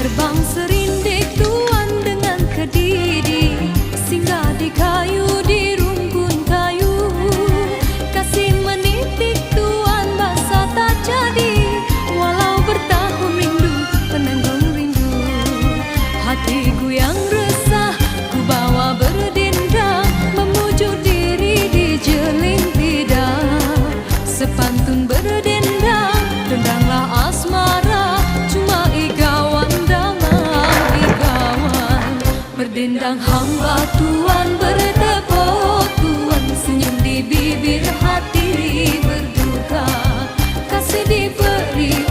Terbang serindik tuan dengan kediri, singgah di kayu, di rumpun kayu. Kasih menitik tuan basah tak jadi, walau bertahun rindu penanggung rindu. Hatiku yang resah ku bawa berdendang, memujuk diri di jeling lidah. Sepantun berdendang, dendanglah asmara, cuma igawan berdendang hamba tuan bertepuk tuan, senyum di bibir hati berduka, kasih diberi